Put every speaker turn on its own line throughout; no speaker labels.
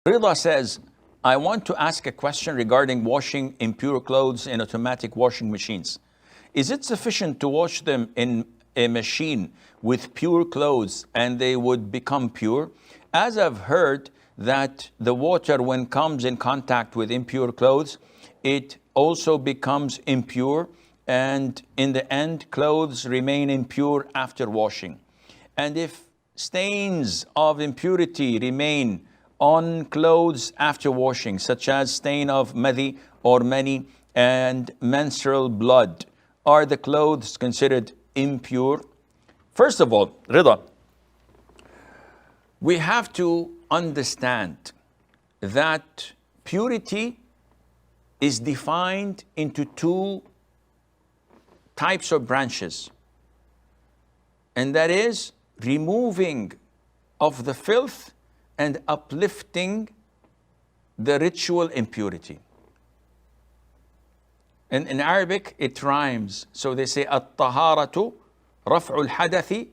Rida says, I want to ask a question regarding washing impure clothes in automatic washing machines. Is it sufficient to wash them in a machine with pure clothes and they would become pure? As I've heard that the water, when comes in contact with impure clothes, it also becomes impure, and in the end, clothes remain impure after washing. And if stains of impurity remain on clothes after washing, such as stain of madhi or mani and menstrual blood, are the clothes considered impure? First of all, Rida, we have to understand that purity is defined into two types of branches, and that is removing of the filth and uplifting the ritual impurity. And in Arabic, it rhymes. So they say, الطهارة رفع الحدث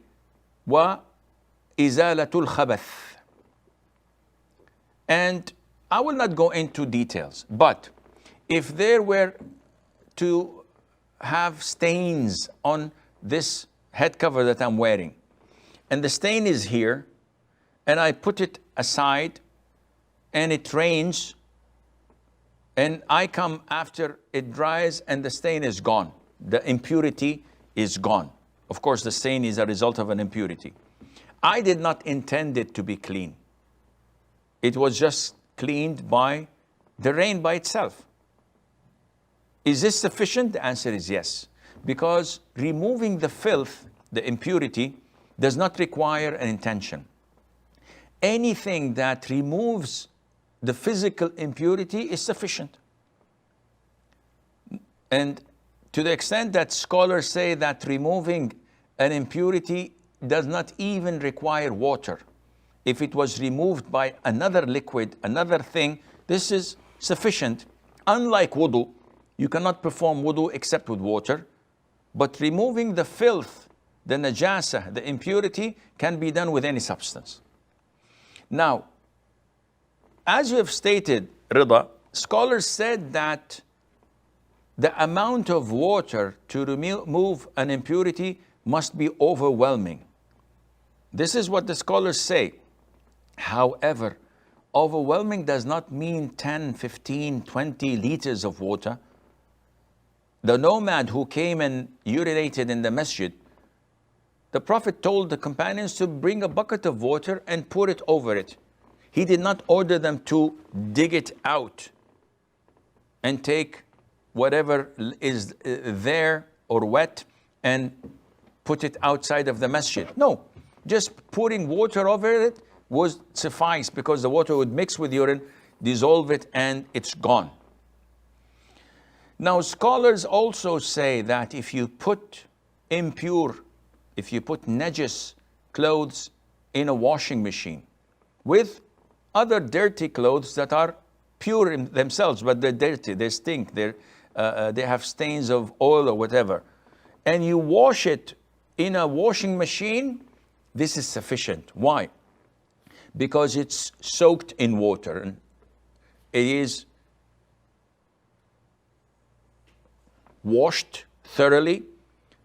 وإزالة الخبث. And I will not go into details, but if there were to have stains on this head cover that I'm wearing, and the stain is here, and I put it aside, and it rains, and I come after it dries, and the stain is gone. The impurity is gone. Of course, the stain is a result of an impurity. I did not intend it to be clean. It was just cleaned by the rain by itself. Is this sufficient? The answer is yes. Because removing the filth, the impurity, does not require an intention. Anything that removes the physical impurity is sufficient. And to the extent that scholars say that removing an impurity does not even require water. If it was removed by another liquid, another thing, this is sufficient. Unlike wudu, you cannot perform wudu except with water. But removing the filth, the najasa, the impurity, can be done with any substance. Now, as you have stated, Rida, scholars said that the amount of water to remove an impurity must be overwhelming. This is what the scholars say. However, overwhelming does not mean 10, 15, 20 liters of water. The nomad who came and urinated in the masjid, the Prophet told the companions to bring a bucket of water and pour it over it. He did not order them to dig it out and take whatever is there or wet and put it outside of the masjid. No, just pouring water over it would suffice, because the water would mix with urine, dissolve it, and it's gone. Now, scholars also say that if you put najis clothes in a washing machine with other dirty clothes that are pure in themselves, but they're dirty, they stink, they have stains of oil or whatever, and you wash it in a washing machine, this is sufficient. Why? Because it's soaked in water, and it is washed thoroughly,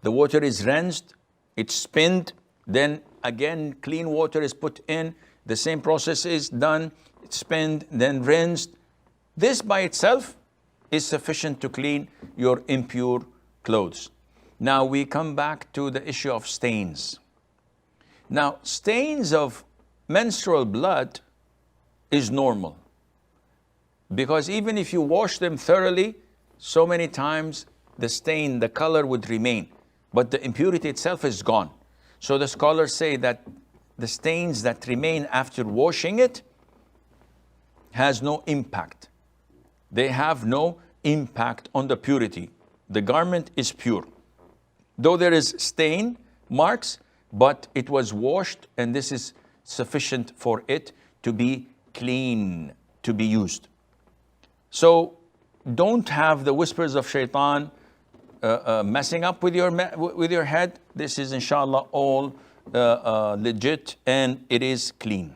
the water is rinsed, it's spinned, then again clean water is put in, the same process is done, it's spinned, then rinsed. This by itself is sufficient to clean your impure clothes. Now we come back to the issue of stains. Now, stains of menstrual blood is normal, because even if you wash them thoroughly so many times, the stain, the color would remain, but the impurity itself is gone. So the scholars say that the stains that remain after washing it has no impact. They have no impact on the purity. The garment is pure. Though there is stain marks, but it was washed, and this is sufficient for it to be clean, to be used. So don't have the whispers of shaitan messing up with your head. This is inshallah all legit, and it is clean.